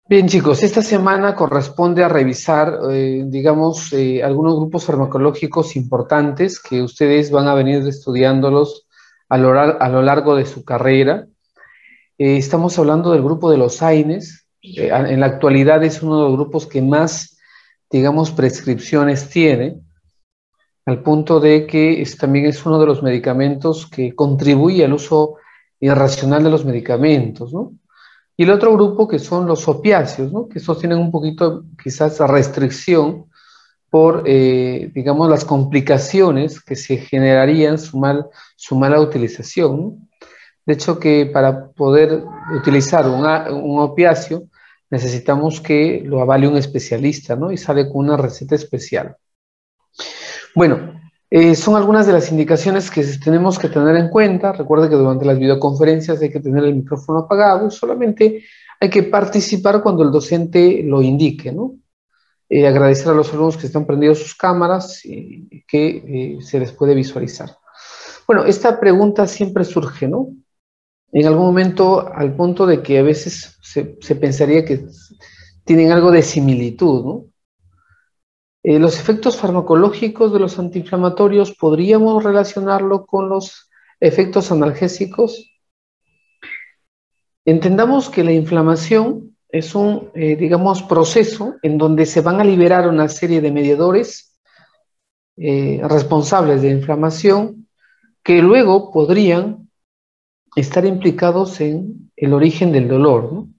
Bien, chicos, esta semana corresponde a revisar, digamos, algunos grupos farmacológicos importantes que ustedes van a venir estudiándolos a lo largo de su carrera. Estamos hablando del grupo de los AINES. En la actualidad es uno de los grupos que más, digamos, prescripciones tiene, al punto de que también es uno de los medicamentos que contribuye al uso irracional de los medicamentos, ¿no? Y el otro grupo que son los opiáceos, ¿no? Que estos tienen un poquito quizás restricción por, digamos, las complicaciones que se generarían su mala utilización, ¿no? De hecho, que para poder utilizar un opiáceo necesitamos que lo avale un especialista, ¿no? Y sale con una receta especial. Bueno, son algunas de las indicaciones que tenemos que tener en cuenta. Recuerde que durante las videoconferencias hay que tener el micrófono apagado y solamente hay que participar cuando el docente lo indique, ¿no? Agradecer a los alumnos que están prendidos sus cámaras y que se les puede visualizar. Bueno, esta pregunta siempre surge, ¿no? En algún momento, al punto de que a veces se pensaría que tienen algo de similitud, ¿no? Los efectos farmacológicos de los antiinflamatorios, ¿podríamos relacionarlo con los efectos analgésicos? Entendamos que la inflamación es un, digamos, proceso en donde se van a liberar una serie de mediadores responsables de inflamación que luego podrían estar implicados en el origen del dolor, ¿no?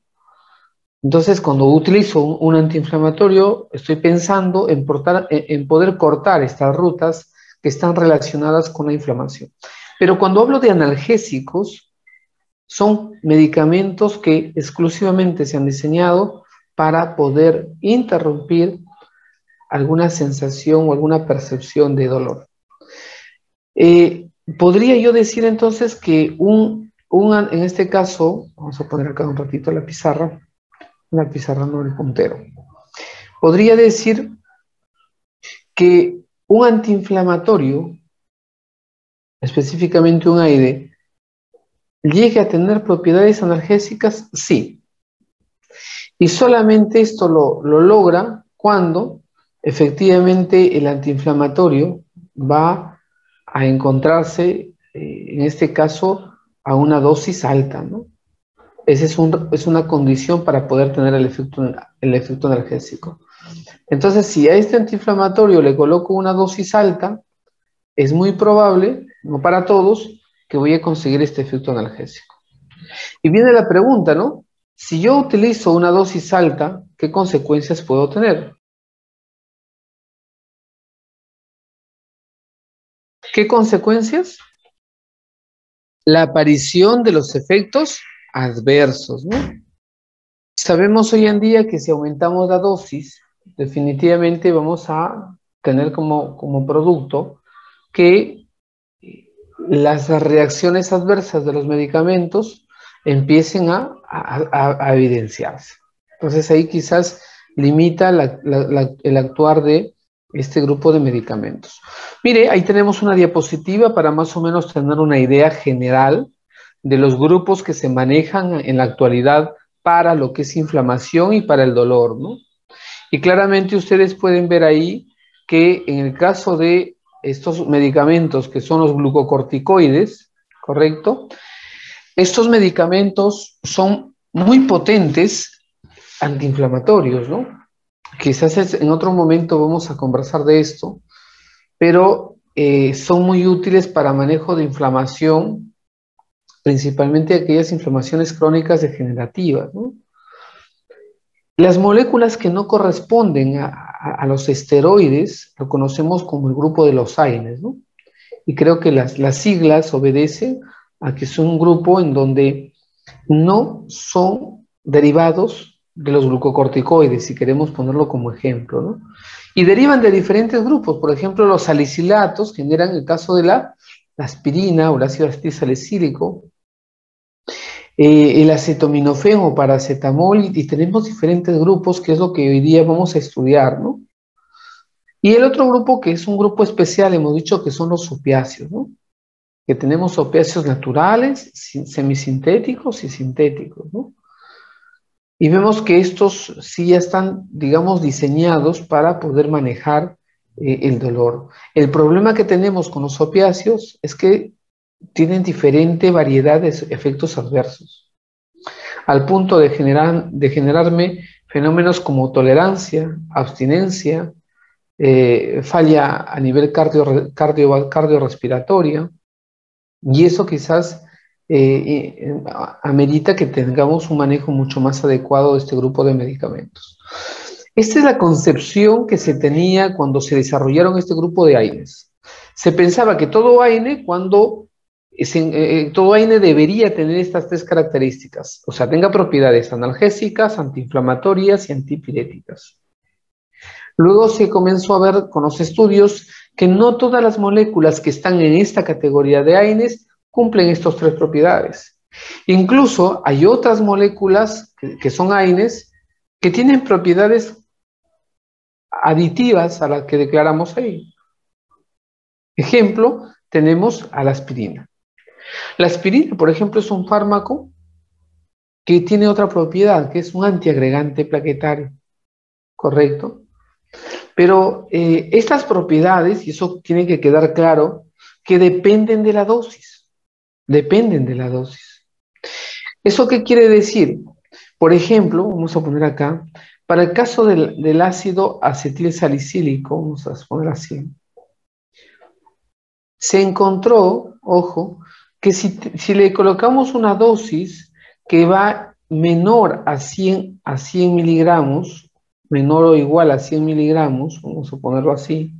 Entonces, cuando utilizo un antiinflamatorio, estoy pensando en poder cortar estas rutas que están relacionadas con la inflamación. Pero cuando hablo de analgésicos, son medicamentos que exclusivamente se han diseñado para poder interrumpir alguna sensación o alguna percepción de dolor. Podría yo decir entonces que en este caso, vamos a poner acá un ratito la pizarra no el puntero. Podría decir que un antiinflamatorio, específicamente un AIDE, llegue a tener propiedades analgésicas, sí. Y solamente esto lo logra cuando efectivamente el antiinflamatorio va a encontrarse, en este caso, a una dosis alta, ¿no? Esa es una condición para poder tener el efecto analgésico. Entonces, si a este antiinflamatorio le coloco una dosis alta, es muy probable, no para todos, que voy a conseguir este efecto analgésico. Y viene la pregunta, ¿no? Si yo utilizo una dosis alta, ¿qué consecuencias puedo tener? ¿Qué consecuencias? La aparición de los efectos adversos, ¿no? Sabemos hoy en día que si aumentamos la dosis, definitivamente vamos a tener como producto que las reacciones adversas de los medicamentos empiecen a evidenciarse. Entonces ahí quizás limita el actuar de este grupo de medicamentos. Mire, ahí tenemos una diapositiva para más o menos tener una idea general de los grupos que se manejan en la actualidad para lo que es inflamación y para el dolor, ¿no? Y claramente ustedes pueden ver ahí que en el caso de estos medicamentos que son los glucocorticoides, ¿correcto? Estos medicamentos son muy potentes antiinflamatorios, ¿no? Quizás en otro momento vamos a conversar de esto, pero son muy útiles para manejo de inflamación, principalmente aquellas inflamaciones crónicas degenerativas, ¿no? Las moléculas que no corresponden a los esteroides lo conocemos como el grupo de los AINES, ¿no? Y creo que las siglas obedecen a que es un grupo en donde no son derivados de los glucocorticoides, si queremos ponerlo como ejemplo, ¿no? Y derivan de diferentes grupos, por ejemplo, los salicilatos generan el caso de la aspirina o el ácido acetilsalicílico, el acetaminofén o paracetamol, y tenemos diferentes grupos, que es lo que hoy día vamos a estudiar, ¿no? Y el otro grupo, que es un grupo especial, hemos dicho que son los opiáceos, ¿no? Que tenemos opiáceos naturales, semisintéticos y sintéticos, ¿no? Y vemos que estos sí ya están, digamos, diseñados para poder manejar el dolor. El problema que tenemos con los opiáceos es que tienen diferente variedad de efectos adversos, al punto de generarme fenómenos como tolerancia, abstinencia, falla a nivel cardiorrespiratoria, y eso quizás amerita que tengamos un manejo mucho más adecuado de este grupo de medicamentos. Esta es la concepción que se tenía cuando se desarrollaron este grupo de AINES. Se pensaba que todo AINE, todo AINE debería tener estas tres características, o sea, tenga propiedades analgésicas, antiinflamatorias y antipiréticas. Luego se comenzó a ver con los estudios que no todas las moléculas que están en esta categoría de AINES cumplen estas tres propiedades. Incluso hay otras moléculas que son AINES que tienen propiedades aditivas a las que declaramos ahí. Ejemplo, tenemos a la aspirina. La aspirina, por ejemplo, es un fármaco que tiene otra propiedad, que es un antiagregante plaquetario, ¿correcto? Pero estas propiedades, y eso tiene que quedar claro, que dependen de la dosis, dependen de la dosis. ¿Eso qué quiere decir? Por ejemplo, vamos a poner acá, para el caso del ácido acetil salicílico, vamos a poner así, se encontró, ojo, que si le colocamos una dosis que va menor a 100 miligramos, menor o igual a 100 miligramos, vamos a ponerlo así,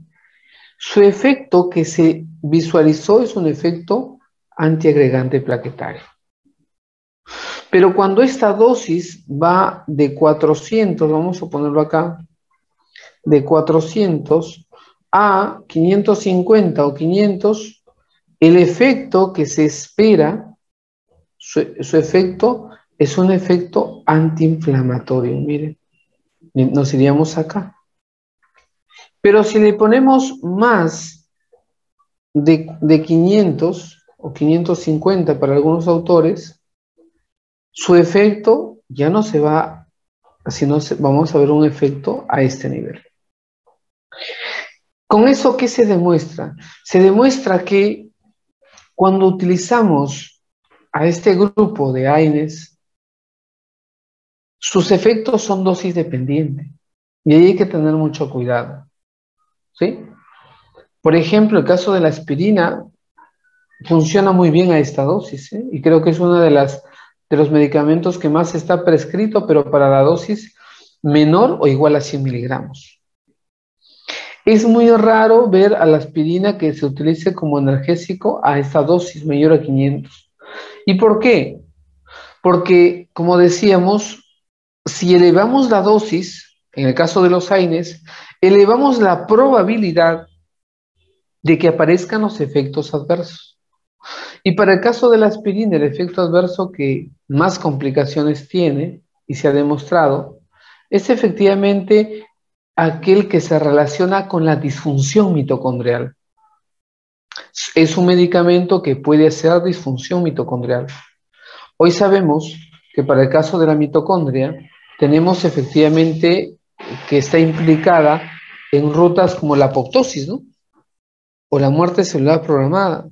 su efecto que se visualizó es un efecto antiagregante plaquetario. Pero cuando esta dosis va de 400, vamos a ponerlo acá, de 400 a 550 o 500, el efecto que se espera, su efecto es un efecto antiinflamatorio. Miren, nos iríamos acá. Pero si le ponemos más de 500 o 550 para algunos autores, su efecto ya no se va, sino vamos a ver un efecto a este nivel. ¿Con eso qué se demuestra? Se demuestra que cuando utilizamos a este grupo de AINES, sus efectos son dosis dependientes y ahí hay que tener mucho cuidado, ¿sí? Por ejemplo, el caso de la aspirina funciona muy bien a esta dosis, ¿eh? Y creo que es uno de los medicamentos que más está prescrito, pero para la dosis menor o igual a 100 miligramos. Es muy raro ver a la aspirina que se utilice como analgésico a esta dosis mayor a 500. ¿Y por qué? Porque, como decíamos, si elevamos la dosis, en el caso de los AINES, elevamos la probabilidad de que aparezcan los efectos adversos. Y para el caso de la aspirina, el efecto adverso que más complicaciones tiene, y se ha demostrado, es efectivamente aquel que se relaciona con la disfunción mitocondrial. Es un medicamento que puede hacer disfunción mitocondrial. Hoy sabemos que para el caso de la mitocondria, tenemos efectivamente que está implicada en rutas como la apoptosis, ¿no? O la muerte celular programada.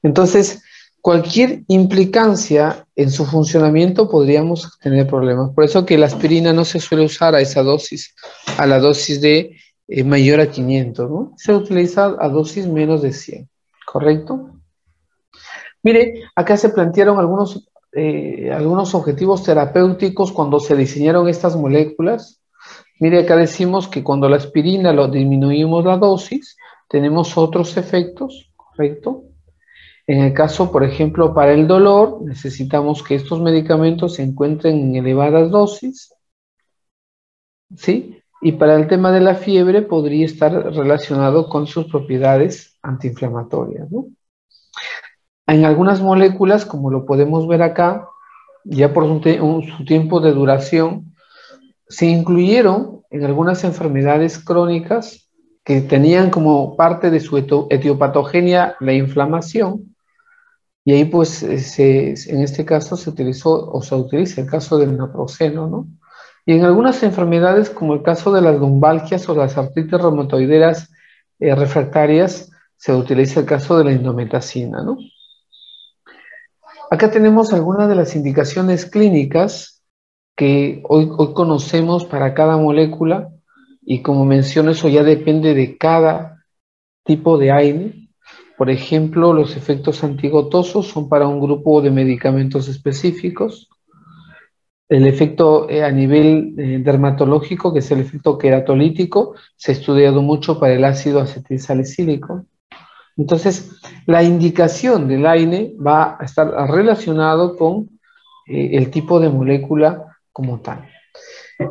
Entonces, cualquier implicancia en su funcionamiento podríamos tener problemas. Por eso que la aspirina no se suele usar a esa dosis, a la dosis de mayor a 500, ¿no? Se utiliza a dosis menos de 100, ¿correcto? Mire, acá se plantearon algunos objetivos terapéuticos cuando se diseñaron estas moléculas. Mire, acá decimos que cuando la aspirina lo disminuimos la dosis, tenemos otros efectos, ¿correcto? En el caso, por ejemplo, para el dolor, necesitamos que estos medicamentos se encuentren en elevadas dosis, ¿sí? Y para el tema de la fiebre podría estar relacionado con sus propiedades antiinflamatorias, ¿no? En algunas moléculas, como lo podemos ver acá, ya por su tiempo de duración, se incluyeron en algunas enfermedades crónicas que tenían como parte de su etiopatogenia la inflamación, Y ahí pues en este caso se utilizó o se utiliza el caso del naproxeno, ¿no? Y en algunas enfermedades como el caso de las lumbalgias o las artritis reumatoideas refractarias se utiliza el caso de la indometacina, ¿no? Acá tenemos algunas de las indicaciones clínicas que hoy conocemos para cada molécula y como menciono eso ya depende de cada tipo de AINE. Por ejemplo, los efectos antigotosos son para un grupo de medicamentos específicos. El efecto a nivel dermatológico, que es el efecto queratolítico, se ha estudiado mucho para el ácido acetilsalicílico. Entonces, la indicación del AINE va a estar relacionado con el tipo de molécula como tal.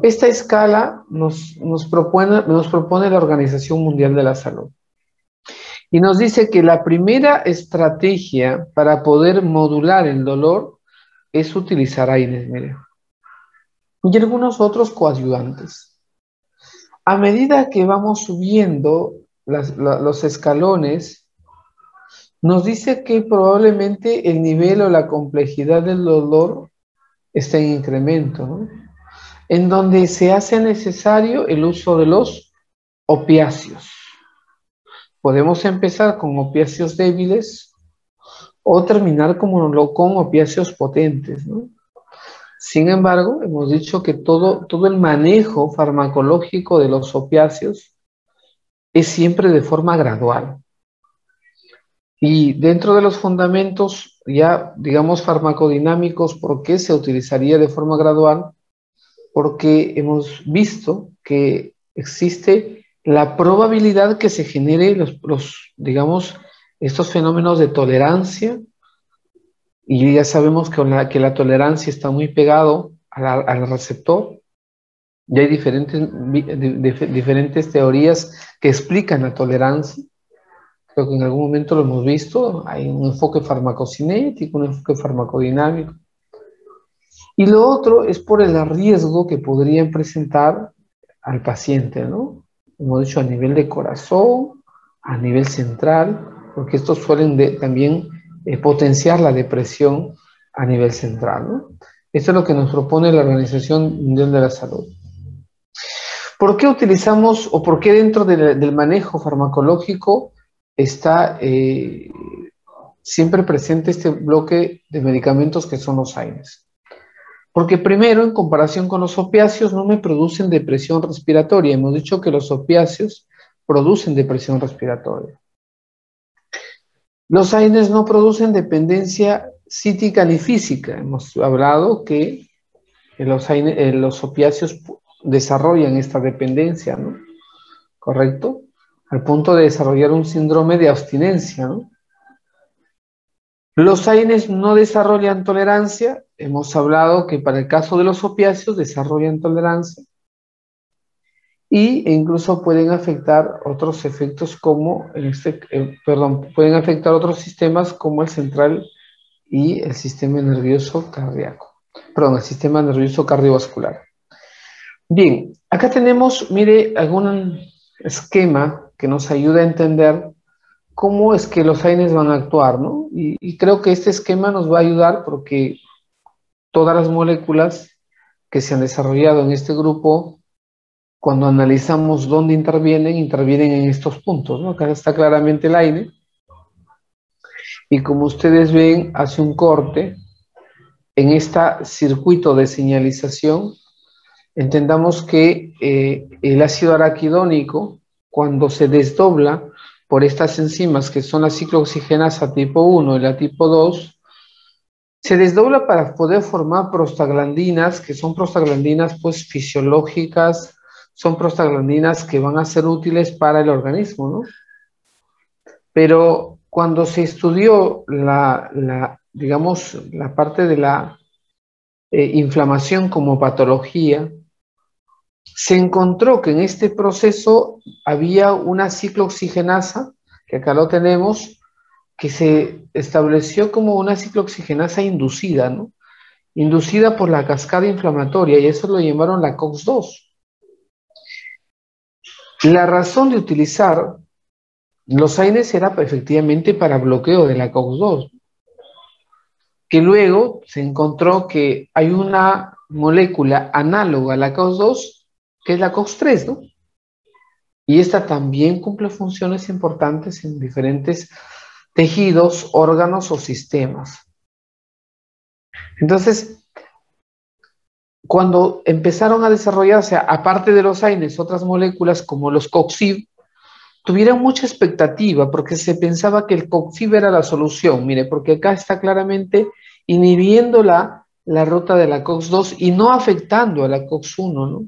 Esta escala nos propone la Organización Mundial de la Salud. Y nos dice que la primera estrategia para poder modular el dolor es utilizar AINES, mire. Y algunos otros coadyuvantes. A medida que vamos subiendo los escalones, nos dice que probablemente el nivel o la complejidad del dolor está en incremento, ¿no? En donde se hace necesario el uso de los opiáceos. Podemos empezar con opiáceos débiles o terminar con opiáceos potentes, ¿no? Sin embargo, hemos dicho que todo el manejo farmacológico de los opiáceos es siempre de forma gradual. Y dentro de los fundamentos, ya digamos farmacodinámicos, ¿por qué se utilizaría de forma gradual? Porque hemos visto que existe la probabilidad que se genere digamos, estos fenómenos de tolerancia, y ya sabemos que la tolerancia está muy pegado al receptor, y hay diferentes teorías que explican la tolerancia. Creo que en algún momento lo hemos visto, hay un enfoque farmacocinético, un enfoque farmacodinámico. Y lo otro es por el riesgo que podrían presentar al paciente, ¿no? Hemos dicho a nivel de corazón, a nivel central, porque estos suelen también potenciar la depresión a nivel central, ¿no? Esto es lo que nos propone la Organización Mundial de la Salud. ¿Por qué utilizamos o por qué dentro del manejo farmacológico está siempre presente este bloque de medicamentos que son los AINES? Porque primero, en comparación con los opiáceos, no me producen depresión respiratoria. Hemos dicho que los opiáceos producen depresión respiratoria. Los AINES no producen dependencia psíquica ni física. Hemos hablado que los opiáceos desarrollan esta dependencia, ¿no? ¿Correcto? Al punto de desarrollar un síndrome de abstinencia, ¿no? Los AINES no desarrollan tolerancia. Hemos hablado que para el caso de los opiáceos desarrollan tolerancia e incluso pueden afectar otros efectos como, pueden afectar otros sistemas como el central y el sistema nervioso cardíaco. Perdón, el sistema nervioso cardiovascular. Bien, acá tenemos, mire, algún esquema que nos ayuda a entender cómo es que los AINES van a actuar, ¿no? Y creo que este esquema nos va a ayudar porque todas las moléculas que se han desarrollado en este grupo, cuando analizamos dónde intervienen en estos puntos, ¿no? Acá está claramente el AINE, y como ustedes ven, hace un corte en este circuito de señalización. Entendamos que el ácido araquidónico, cuando se desdobla por estas enzimas que son la ciclooxigenasa tipo 1 y la tipo 2, se desdobla para poder formar prostaglandinas, que son prostaglandinas pues fisiológicas, son prostaglandinas que van a ser útiles para el organismo, ¿no? Pero cuando se estudió digamos, la parte de la inflamación como patología, se encontró que en este proceso había una ciclooxigenasa, que acá lo tenemos, que se estableció como una ciclooxigenasa inducida, ¿no? Inducida por la cascada inflamatoria, y eso lo llamaron la COX-2. La razón de utilizar los AINES era efectivamente para bloqueo de la COX-2. que luego se encontró que hay una molécula análoga a la COX-2, que es la COX-3, ¿no? Y esta también cumple funciones importantes en diferentes tejidos, órganos o sistemas. Entonces, cuando empezaron a desarrollarse, aparte de los AINES, otras moléculas como los COX-IB, tuvieron mucha expectativa porque se pensaba que el COX-IB era la solución. Mire, porque acá está claramente inhibiendo la ruta de la COX-2 y no afectando a la COX-1, ¿no?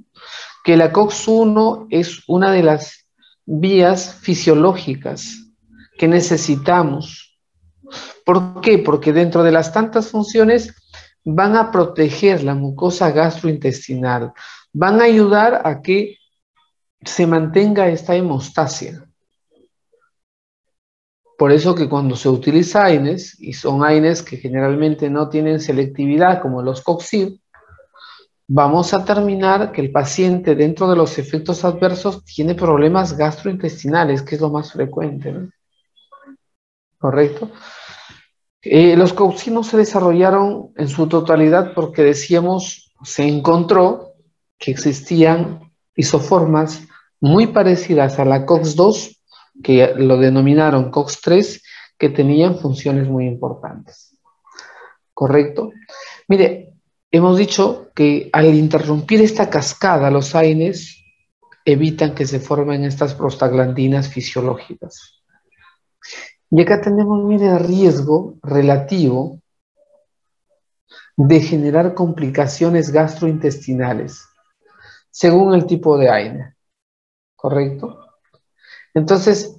Que la COX-1 es una de las vías fisiológicas que necesitamos. ¿Por qué? Porque dentro de las tantas funciones van a proteger la mucosa gastrointestinal, van a ayudar a que se mantenga esta hemostasia. Por eso que cuando se utiliza AINES, y son AINES que generalmente no tienen selectividad como los COX-IB, vamos a terminar que el paciente dentro de los efectos adversos tiene problemas gastrointestinales, que es lo más frecuente, ¿no? ¿Correcto? Los COX-IB no se desarrollaron en su totalidad porque decíamos, se encontró que existían isoformas muy parecidas a la COX-2, que lo denominaron COX-3, que tenían funciones muy importantes. ¿Correcto? Mire, hemos dicho que al interrumpir esta cascada, los AINES evitan que se formen estas prostaglandinas fisiológicas. Y acá tenemos, mire, el riesgo relativo de generar complicaciones gastrointestinales, según el tipo de AINE, ¿correcto? Entonces,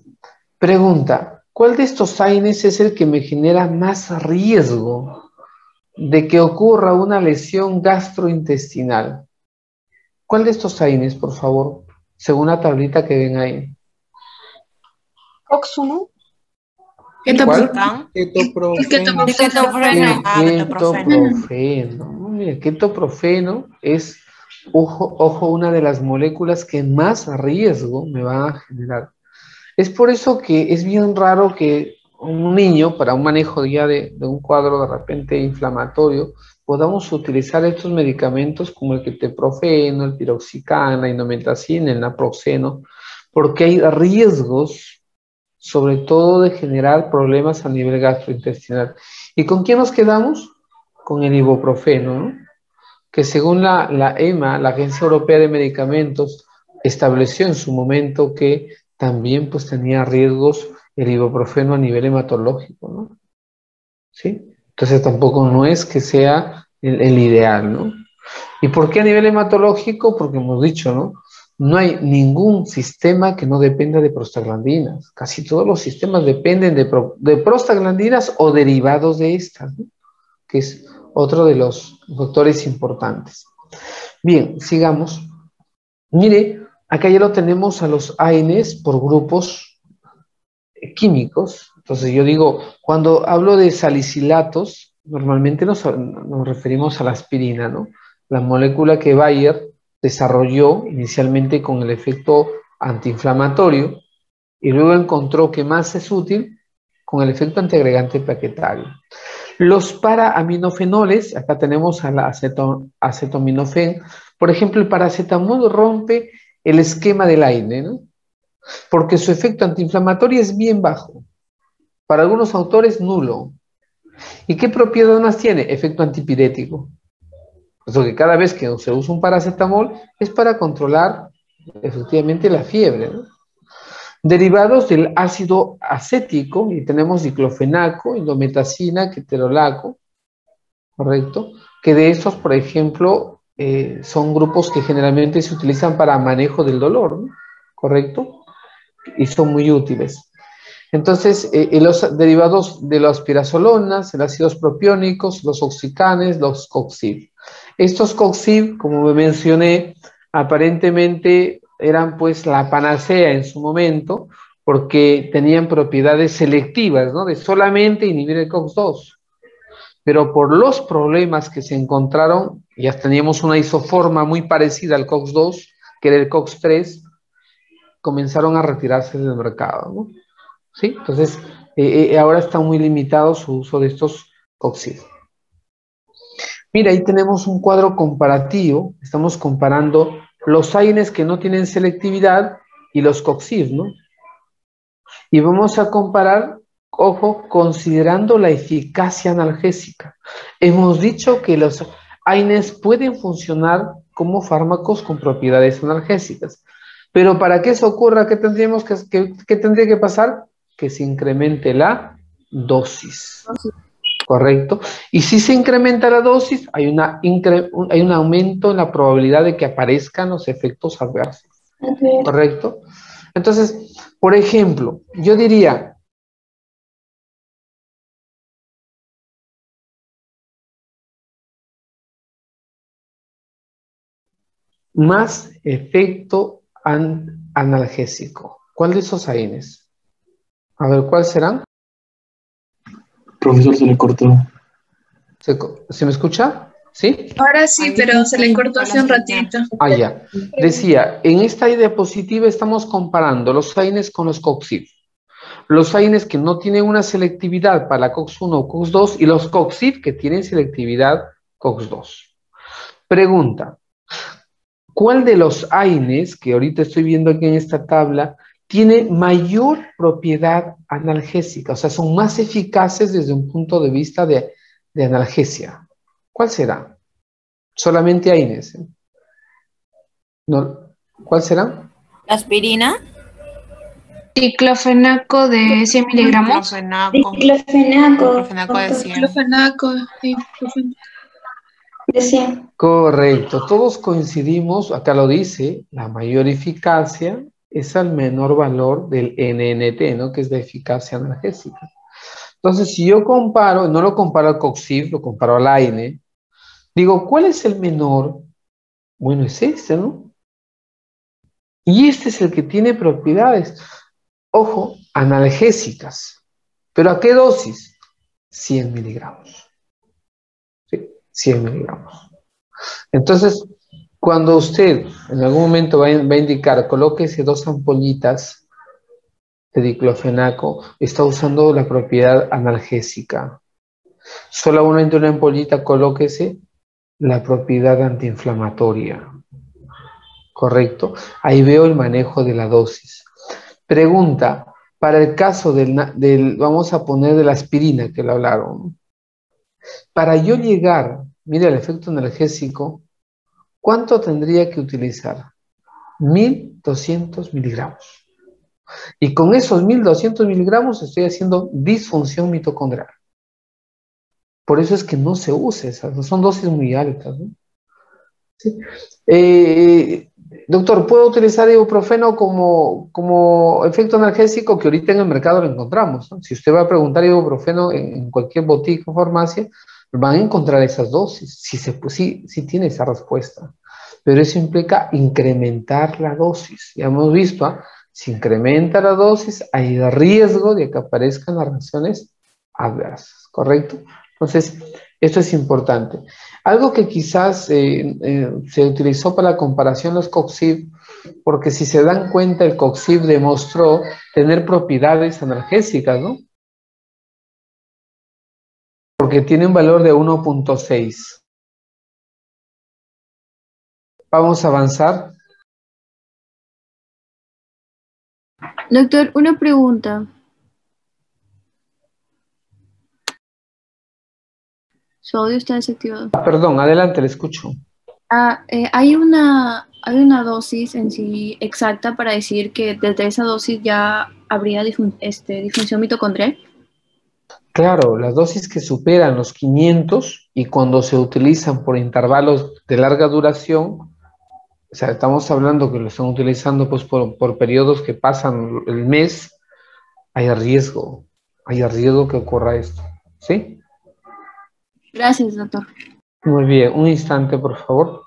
pregunta, ¿cuál de estos AINES es el que me genera más riesgo de que ocurra una lesión gastrointestinal? ¿Cuál de estos AINES, por favor? Según la tablita que ven ahí. COX-1. ¿Cuál? Ketoprofeno. Ketoprofeno. Mira, ketoprofeno es, ojo, una de las moléculas que más riesgo me van a generar. Es por eso que es bien raro que un niño, para un manejo ya de un cuadro de repente inflamatorio, podamos utilizar estos medicamentos como el ketoprofeno, el piroxicam, la indometacina, el naproxeno, porque hay riesgos sobre todo de generar problemas a nivel gastrointestinal. ¿Y con quién nos quedamos? Con el ibuprofeno, ¿no? Que según la EMA, la Agencia Europea de Medicamentos, estableció en su momento que también pues tenía riesgos el ibuprofeno a nivel hematológico, ¿no? ¿Sí? Entonces tampoco no es que sea el ideal, ¿no? ¿Y por qué a nivel hematológico? Porque hemos dicho, ¿no? No hay ningún sistema que no dependa de prostaglandinas. Casi todos los sistemas dependen de prostaglandinas o derivados de estas, ¿no? Que es otro de los factores importantes. Bien, sigamos. Mire, acá ya lo tenemos a los AINES por grupos químicos. Entonces yo digo, cuando hablo de salicilatos, normalmente nos referimos a la aspirina, ¿no? La molécula que Bayer desarrolló inicialmente con el efecto antiinflamatorio y luego encontró que más es útil con el efecto antiagregante plaquetario. Los paraminofenoles, acá tenemos a la acetaminofén, por ejemplo, el paracetamol rompe el esquema del AINE, ¿no? Porque su efecto antiinflamatorio es bien bajo, para algunos autores nulo. ¿Y qué propiedad más tiene? Efecto antipirético. Por eso que cada vez que se usa un paracetamol es para controlar efectivamente la fiebre, ¿no? Derivados del ácido acético, y tenemos diclofenaco, indometacina, ketorolaco, ¿correcto? Que de estos, por ejemplo, son grupos que generalmente se utilizan para manejo del dolor, ¿no? ¿Correcto? Y son muy útiles. Entonces, los derivados de las pirazolonas, los ácidos propiónicos, los oxicanes, los COX-IB. Estos COX-IB, como me mencioné, aparentemente eran pues la panacea en su momento, porque tenían propiedades selectivas, ¿no? De solamente inhibir el COX-2. Pero por los problemas que se encontraron, ya teníamos una isoforma muy parecida al COX-2, que era el COX-3, comenzaron a retirarse del mercado, ¿no? ¿Sí? Entonces, ahora está muy limitado su uso de estos COX-IB. Mira, ahí tenemos un cuadro comparativo. Estamos comparando los AINES que no tienen selectividad y los COXIF, ¿no? Y vamos a comparar, ojo, considerando la eficacia analgésica. Hemos dicho que los AINES pueden funcionar como fármacos con propiedades analgésicas. Pero para que eso ocurra, ¿qué tendríamos qué tendría que pasar? Que se incremente la dosis. ¿Correcto? Y si se incrementa la dosis, hay hay un aumento en la probabilidad de que aparezcan los efectos adversos. ¿Correcto? Entonces, por ejemplo, yo diría, más efecto analgésico. ¿Cuál de esos AINES? A ver, ¿cuáles serán? Profesor, se le cortó. ¿Se me escucha? ¿Sí? Ahora sí, pero se le cortó hace un ratito. Ah, ya. Decía, en esta diapositiva estamos comparando los AINES con los COXIF. Los AINES que no tienen una selectividad para la COX-1 o COX-2 y los COXIF que tienen selectividad COX-2. Pregunta, ¿cuál de los AINES que ahorita estoy viendo aquí en esta tabla tiene mayor propiedad analgésica? O sea, son más eficaces desde un punto de vista de analgesia. ¿Cuál será? Solamente AINES, ¿eh? No, ¿cuál será? ¿La aspirina? Diclofenaco de 100 miligramos. Diclofenaco. Diclofenaco de 100. Diclofenaco De 100. Correcto, todos coincidimos, acá lo dice, la mayor eficacia es al menor valor del NNT, ¿no? Que es la eficacia analgésica. Entonces, si yo comparo, no lo comparo al COXIF, lo comparo al AINE, digo, ¿cuál es el menor? Bueno, es este, ¿no? Y este es el que tiene propiedades, ojo, analgésicas. ¿Pero a qué dosis? 100 miligramos. ¿Sí? 100 miligramos. Entonces, cuando usted en algún momento va a indicar, colóquese 2 ampollitas de diclofenaco, está usando la propiedad analgésica. Solamente una ampollita, colóquese la propiedad antiinflamatoria. ¿Correcto? Ahí veo el manejo de la dosis. Pregunta, para el caso vamos a poner de la aspirina que lo hablaron. Para yo llegar, mira el efecto analgésico, ¿cuánto tendría que utilizar? 1200 miligramos. Y con esos 1200 miligramos estoy haciendo disfunción mitocondrial. Por eso es que no se usa esas, son dosis muy altas, ¿no? ¿Sí? Doctor, ¿puedo utilizar ibuprofeno como efecto analgésico? Que ahorita en el mercado lo encontramos, ¿no? Si usted va a preguntar ibuprofeno en cualquier botica o farmacia, van a encontrar esas dosis, si tiene esa respuesta. Pero eso implica incrementar la dosis. Ya hemos visto, ¿ah? Si incrementa la dosis, hay riesgo de que aparezcan las reacciones adversas, ¿correcto? Entonces, esto es importante. Algo que quizás se utilizó para la comparación los COXIF, porque si se dan cuenta, el COXIF demostró tener propiedades analgésicas, ¿no? Porque tiene un valor de 1.6. Vamos a avanzar. Doctor, una pregunta. Su audio está desactivado. Perdón, adelante, le escucho. ¿Hay una dosis en sí exacta para decir que desde esa dosis ya habría disfunción mitocondrial? Claro, las dosis que superan los 500 y cuando se utilizan por intervalos de larga duración, o sea, estamos hablando que lo están utilizando pues por periodos que pasan el mes, hay riesgo que ocurra esto, ¿sí? Gracias, doctor. Muy bien, un instante, por favor.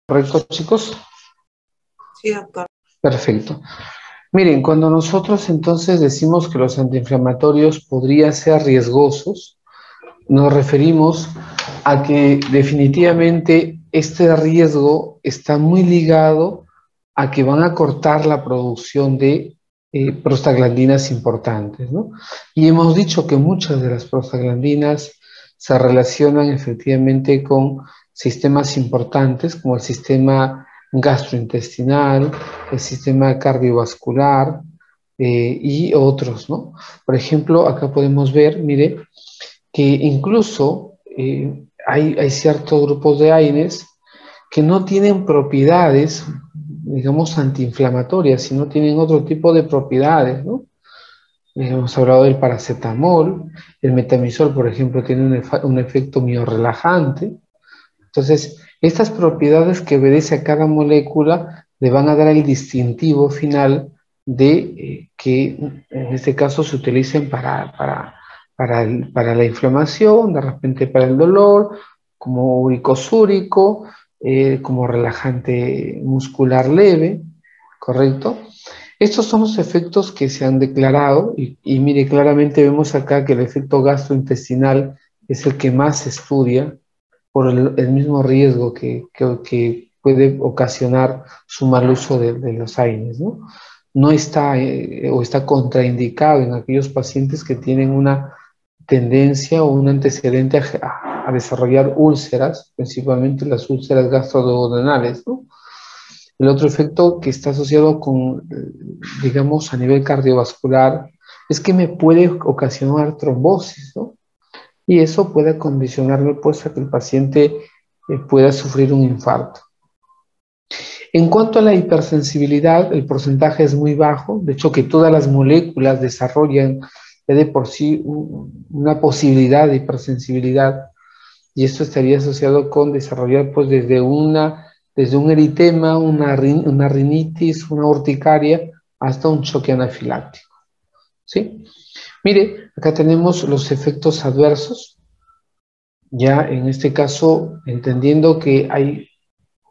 ¿Correcto, chicos? Sí, doctor. Perfecto. Miren, cuando nosotros entonces decimos que los antiinflamatorios podrían ser riesgosos, nos referimos a que definitivamente este riesgo está muy ligado a que van a cortar la producción de prostaglandinas importantes, ¿no? Y hemos dicho que muchas de las prostaglandinas se relacionan efectivamente con sistemas importantes como el sistema gastrointestinal, el sistema cardiovascular y otros, ¿no? Por ejemplo, acá podemos ver, mire, que incluso hay ciertos grupos de AINES que no tienen propiedades, digamos, antiinflamatorias, sino tienen otro tipo de propiedades, ¿no? Hemos hablado del paracetamol, el metamizol, por ejemplo, tiene un efecto miorrelajante. Entonces, estas propiedades que obedece a cada molécula le van a dar el distintivo final de que en este caso se utilicen para la inflamación, de repente para el dolor, como uricosúrico, como relajante muscular leve, ¿correcto? Estos son los efectos que se han declarado y mire, claramente vemos acá que el efecto gastrointestinal es el que más se estudia por el mismo riesgo que puede ocasionar su mal uso de los AINES, ¿no? No está o está contraindicado en aquellos pacientes que tienen una tendencia o un antecedente a desarrollar úlceras, principalmente las úlceras gastroduodenales, ¿no? El otro efecto que está asociado con, digamos, a nivel cardiovascular, es que me puede ocasionar trombosis, ¿no? Y eso puede condicionarme, pues, a que el paciente pueda sufrir un infarto. En cuanto a la hipersensibilidad, el porcentaje es muy bajo, de hecho que todas las moléculas desarrollan de por sí una posibilidad de hipersensibilidad, y esto estaría asociado con desarrollar, pues, desde un eritema, una rinitis, una urticaria, hasta un choque anafiláctico, ¿sí? Mire, acá tenemos los efectos adversos, ya en este caso, entendiendo que hay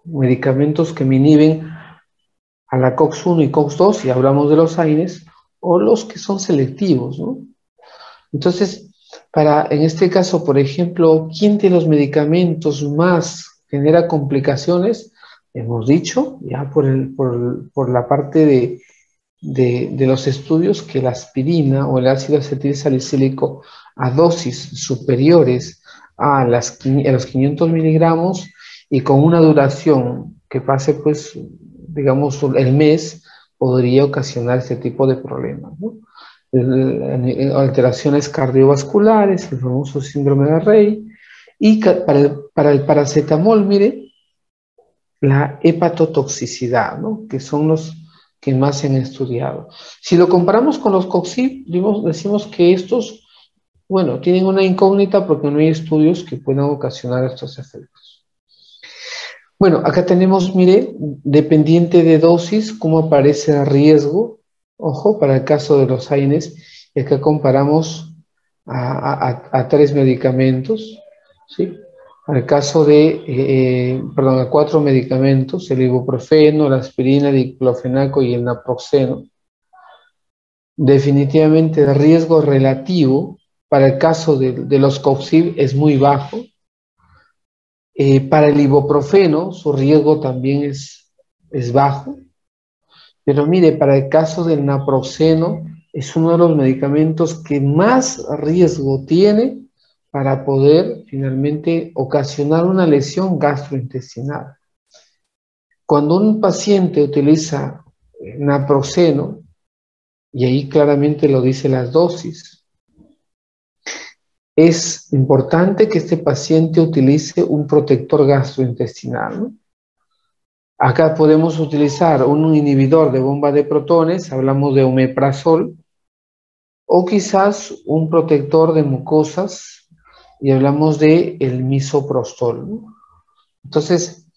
medicamentos que me inhiben a la COX-1 y COX-2, y hablamos de los AINES, o los que son selectivos, ¿no? Entonces, en este caso, por ejemplo, ¿quién de los medicamentos más genera complicaciones? Hemos dicho, ya por la parte de los estudios, que la aspirina o el ácido acetilsalicílico a dosis superiores a los 500 miligramos y con una duración que pase, pues, digamos, el mes, podría ocasionar este tipo de problemas, ¿no? Alteraciones cardiovasculares, el famoso síndrome de Rey, y para el paracetamol, mire, la hepatotoxicidad, ¿no? Que son los que más se han estudiado. Si lo comparamos con los COXIB, decimos que estos, bueno, tienen una incógnita porque no hay estudios que puedan ocasionar estos efectos. Bueno, acá tenemos, mire, dependiente de dosis, cómo aparece el riesgo, ojo, para el caso de los AINES, y acá comparamos a 3 medicamentos, ¿sí? Al caso de, a 4 medicamentos, el ibuprofeno, la aspirina, el diclofenaco y el naproxeno. Definitivamente el riesgo relativo para el caso de los COXIB es muy bajo. Para el ibuprofeno, su riesgo también es bajo. Pero mire, para el caso del naproxeno, es uno de los medicamentos que más riesgo tiene para poder finalmente ocasionar una lesión gastrointestinal. Cuando un paciente utiliza naproxeno, y ahí claramente lo dice las dosis, es importante que este paciente utilice un protector gastrointestinal, ¿no? Acá podemos utilizar un inhibidor de bomba de protones, hablamos de omeprazol, o quizás un protector de mucosas, y hablamos de el misoprostol, ¿no? Entonces,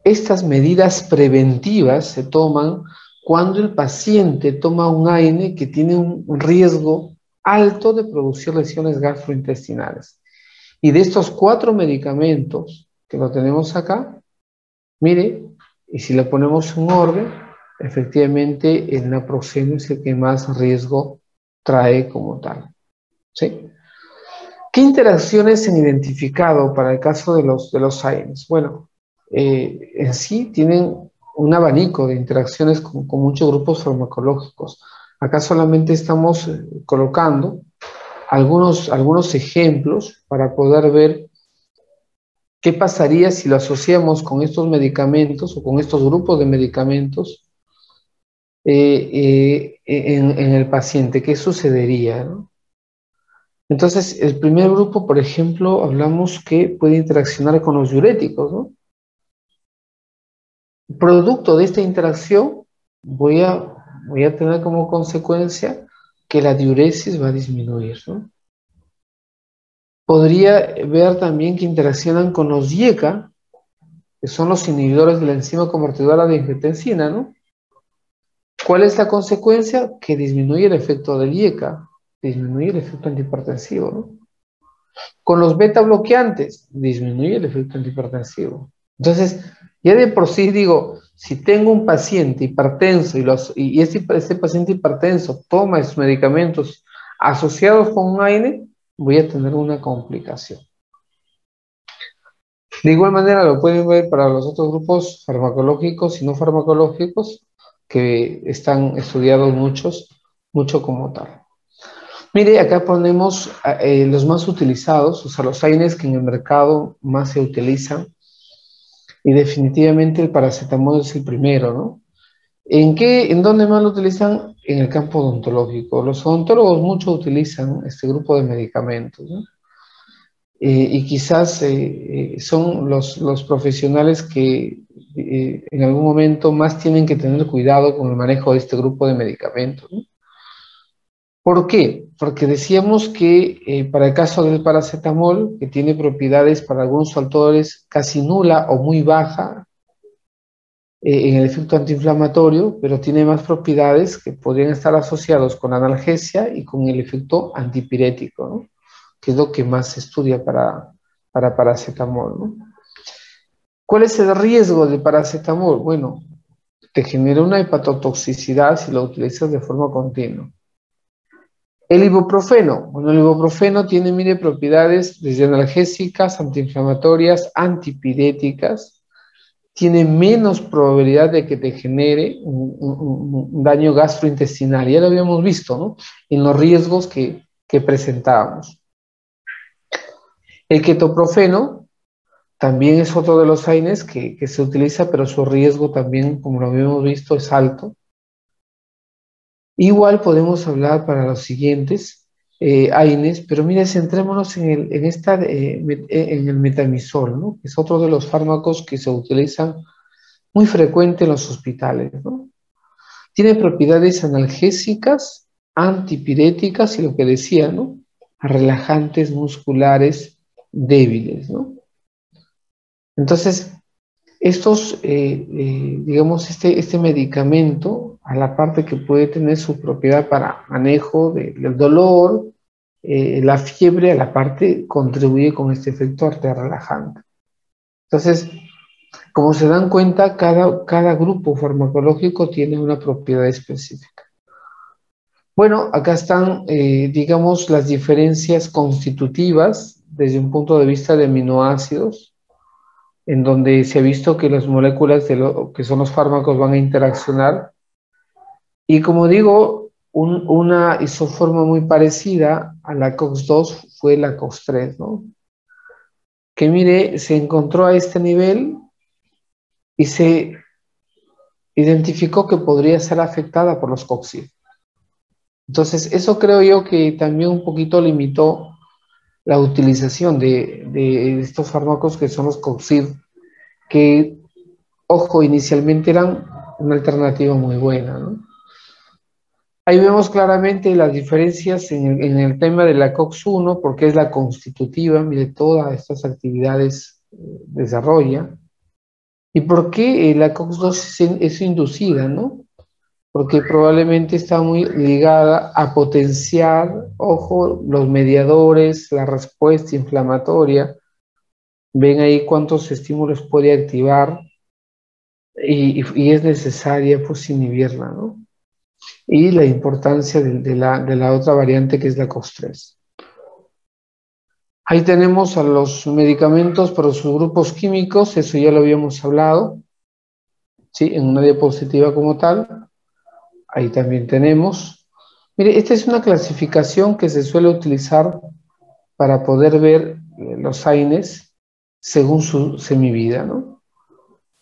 estas medidas preventivas se toman cuando el paciente toma un AINE que tiene un riesgo alto de producir lesiones gastrointestinales. Y de estos 4 medicamentos que lo tenemos acá, Mire, y si le ponemos un orden, efectivamente el naproxeno es el que más riesgo trae como tal. ¿Sí? ¿Qué interacciones se han identificado para el caso de los AINES? Bueno, en sí tienen un abanico de interacciones con muchos grupos farmacológicos. Acá solamente estamos colocando algunos ejemplos para poder ver qué pasaría si lo asociamos con estos medicamentos o con estos grupos de medicamentos en el paciente. ¿Qué sucedería, no? Entonces, el primer grupo, por ejemplo, hablamos que puede interaccionar con los diuréticos, ¿no? Producto de esta interacción, voy a tener como consecuencia que la diuresis va a disminuir, ¿no? Podría ver también que interaccionan con los IECA, que son los inhibidores de la enzima convertidora de angiotensina, ¿no? ¿Cuál es la consecuencia? Que disminuye el efecto del IECA, disminuye el efecto antihipertensivo, ¿no? Con los beta bloqueantes, disminuye el efecto antihipertensivo. Entonces, ya de por sí digo, si tengo un paciente hipertenso y este paciente hipertenso toma esos medicamentos asociados con un AINE, voy a tener una complicación. De igual manera lo pueden ver para los otros grupos farmacológicos y no farmacológicos que están estudiados mucho como tal. Mire, acá ponemos los más utilizados, o sea, los AINES que en el mercado más se utilizan, y definitivamente el paracetamol es el primero, ¿no? ¿En dónde más lo utilizan? En el campo odontológico. Los odontólogos mucho utilizan este grupo de medicamentos, ¿no? Y quizás son los profesionales que en algún momento más tienen que tener cuidado con el manejo de este grupo de medicamentos, ¿no? ¿Por qué? Porque decíamos que para el caso del paracetamol, que tiene propiedades para algunos autores casi nula o muy baja en el efecto antiinflamatorio, pero tiene más propiedades que podrían estar asociados con analgesia y con el efecto antipirético, ¿no? Que es lo que más se estudia para paracetamol, ¿no? ¿Cuál es el riesgo del paracetamol? Bueno, te genera una hepatotoxicidad si lo utilizas de forma continua. El ibuprofeno. Bueno, el ibuprofeno tiene, mire, propiedades desde analgésicas, antiinflamatorias, antipiréticas. Tiene menos probabilidad de que te genere un daño gastrointestinal. Ya lo habíamos visto, ¿no? En los riesgos que presentábamos. El ketoprofeno también es otro de los AINES que se utiliza, pero su riesgo también, como lo habíamos visto, es alto. Igual podemos hablar para los siguientes AINES, pero mire, centrémonos en el metamizol, ¿no? Que es otro de los fármacos que se utilizan muy frecuente en los hospitales, ¿no? Tiene propiedades analgésicas, antipiréticas y lo que decía, ¿no? Relajantes musculares débiles, ¿no? Entonces, digamos, este medicamento, a la parte que puede tener su propiedad para manejo del dolor, la fiebre, a la parte contribuye con este efecto relajante. Entonces, como se dan cuenta, cada grupo farmacológico tiene una propiedad específica. Bueno, acá están, digamos, las diferencias constitutivas desde un punto de vista de aminoácidos, en donde se ha visto que las moléculas que son los fármacos van a interaccionar. Y como digo, una isoforma muy parecida a la COX-2 fue la COX-3, ¿no? Que mire, se encontró a este nivel y se identificó que podría ser afectada por los COX-10. Entonces, eso creo yo que también un poquito limitó la utilización de estos fármacos que son los COX-10, que, ojo, inicialmente eran una alternativa muy buena, ¿no? Ahí vemos claramente las diferencias en el tema de la COX-1, porque es la constitutiva, mire, todas estas actividades desarrolla. ¿Y por qué la COX-2 es inducida, no? Porque probablemente está muy ligada a potenciar, ojo, los mediadores, la respuesta inflamatoria. Ven ahí cuántos estímulos puede activar y es necesaria pues inhibirla, ¿no? Y la importancia de la otra variante que es la COX-3. Ahí tenemos a los medicamentos para sus grupos químicos, eso ya lo habíamos hablado, ¿sí? En una diapositiva como tal. Ahí también tenemos. Mire, esta es una clasificación que se suele utilizar para poder ver los AINES según su semivida, ¿no?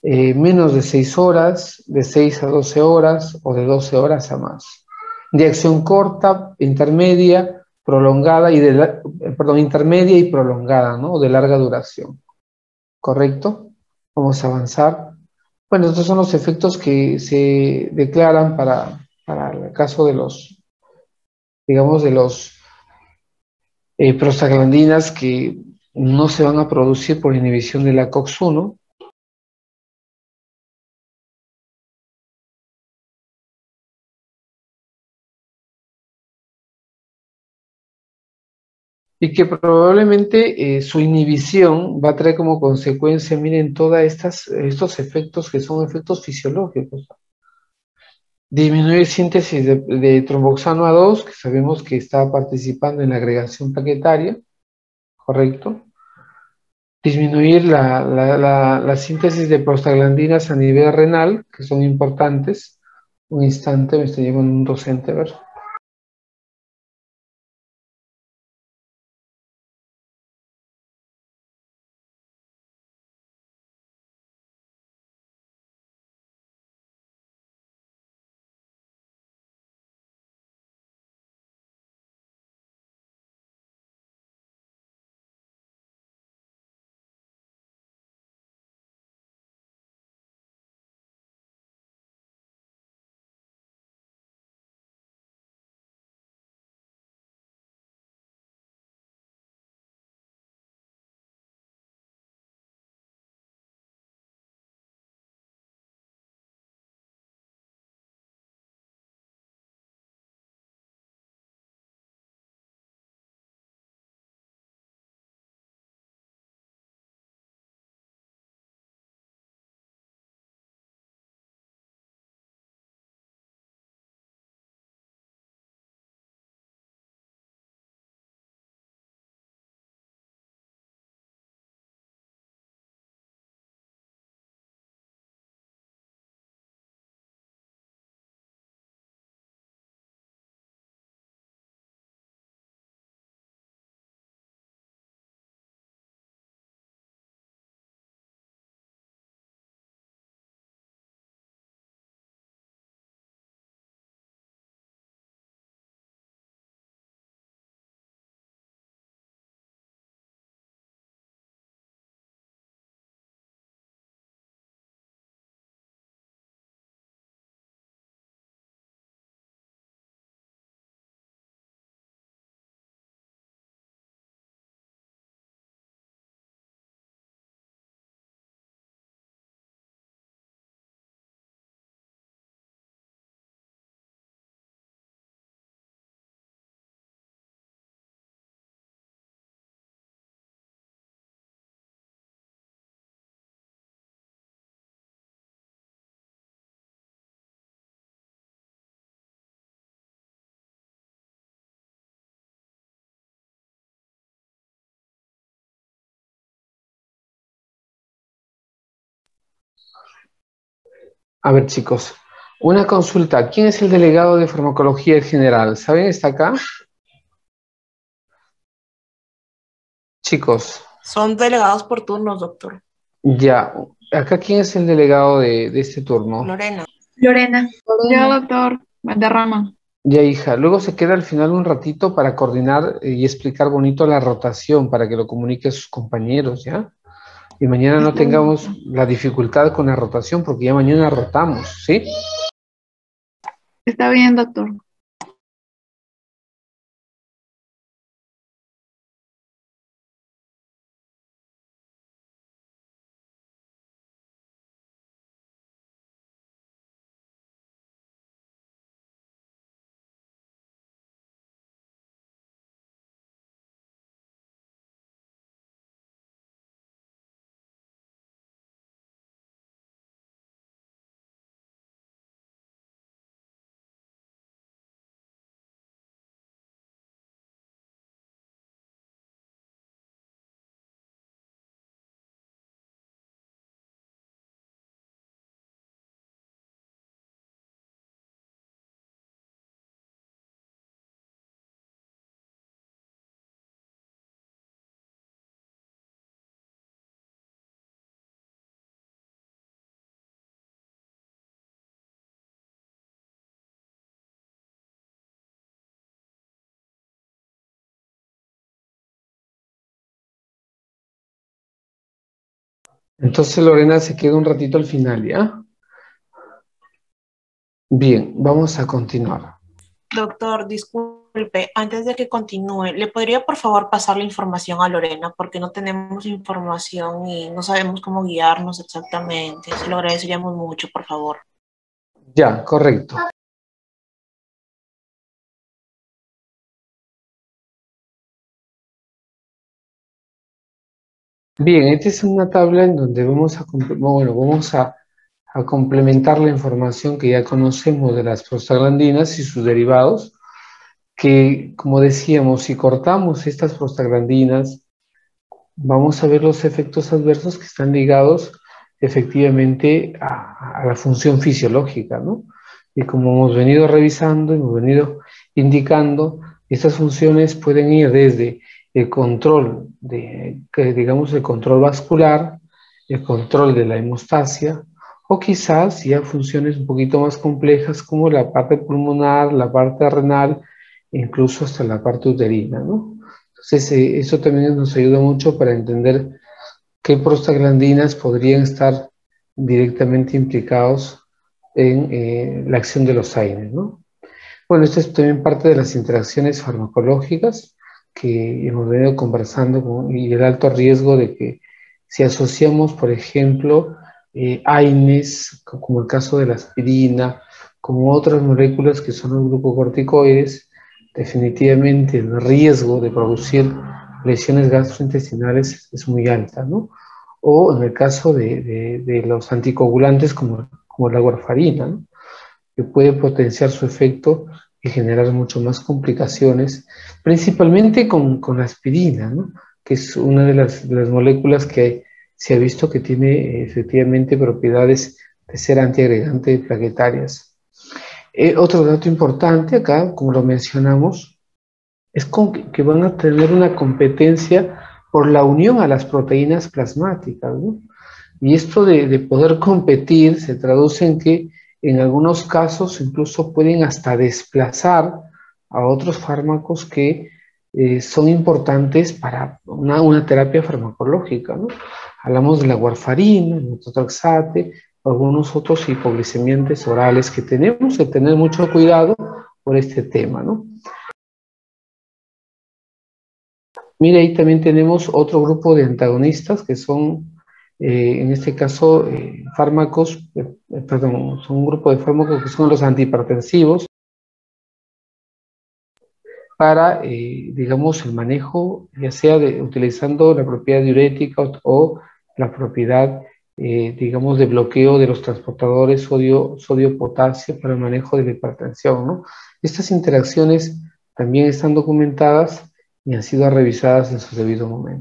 Menos de 6 horas, de 6 a 12 horas o de 12 horas a más. De acción corta, intermedia, prolongada y intermedia y prolongada, ¿no? O de larga duración. ¿Correcto? Vamos a avanzar. Bueno, estos son los efectos que se declaran para el caso de los, digamos, de los prostaglandinas que no se van a producir por inhibición de la COX-1. Y que probablemente su inhibición va a traer como consecuencia, miren, todos estos efectos que son efectos fisiológicos. Disminuir síntesis de tromboxano A2, que sabemos que está participando en la agregación plaquetaria, ¿correcto? Disminuir la síntesis de prostaglandinas a nivel renal, que son importantes. Un instante, me estoy llamando un docente, a ver. A ver, chicos, una consulta. ¿Quién es el delegado de farmacología general? ¿Saben? ¿Está acá? Chicos, Son delegados por turnos, doctor. ya. ¿Acá quién es el delegado de este turno? Lorena. Lorena. Yo, doctor Valderrama. Ya, hija. Luego se queda al final un ratito para coordinar y explicar bonito la rotación para que lo comunique a sus compañeros, ¿ya? Y mañana no tengamos la dificultad con la rotación porque ya mañana rotamos, ¿sí? Está bien, doctor. Entonces Lorena se queda un ratito al final, ¿ya? Bien, vamos a continuar. Doctor, disculpe, antes de que continúe, ¿le podría por favor pasar la información a Lorena? Porque no tenemos información y no sabemos cómo guiarnos exactamente. Se lo agradeceríamos mucho, por favor. Ya, correcto. Bien, esta es una tabla en donde vamos a complementar la información que ya conocemos de las prostaglandinas y sus derivados, que, como decíamos, si cortamos estas prostaglandinas, vamos a ver los efectos adversos que están ligados efectivamente a la función fisiológica, ¿no? Y como hemos venido revisando, hemos venido indicando, estas funciones pueden ir desde el control digamos, el control vascular, el control de la hemostasia, o quizás ya funciones un poquito más complejas como la parte pulmonar, la parte renal, e incluso hasta la parte uterina, ¿no? Entonces, eso también nos ayuda mucho para entender qué prostaglandinas podrían estar directamente implicados en la acción de los AINES, ¿no? Bueno, esto es también parte de las interacciones farmacológicas que hemos venido conversando y el alto riesgo de que si asociamos, por ejemplo, AINES, como el caso de la aspirina, como otras moléculas que son los glucocorticoides, definitivamente el riesgo de producir lesiones gastrointestinales es muy alta, ¿no? O en el caso de los anticoagulantes como la warfarina, ¿no? Que puede potenciar su efecto y generar mucho más complicaciones, principalmente con la aspirina, ¿no? Que es una de las moléculas que se ha visto que tiene efectivamente propiedades de ser antiagregante plaquetarias. Otro dato importante acá, como lo mencionamos, es que van a tener una competencia por la unión a las proteínas plasmáticas, ¿no? Y esto de poder competir se traduce en que en algunos casos incluso pueden hasta desplazar a otros fármacos que son importantes para una terapia farmacológica, ¿no? Hablamos de la warfarina, el metotrexate, algunos otros hipoglicemiantes orales que tenemos que tener mucho cuidado por este tema, ¿no? Mira, ahí también tenemos otro grupo de antagonistas que son, en este caso, son un grupo de fármacos que son los antihipertensivos para, digamos, el manejo, ya sea utilizando la propiedad diurética o la propiedad, digamos, de bloqueo de los transportadores sodio-potasio para el manejo de la hipertensión, ¿no? Estas interacciones también están documentadas y han sido revisadas en su debido momento.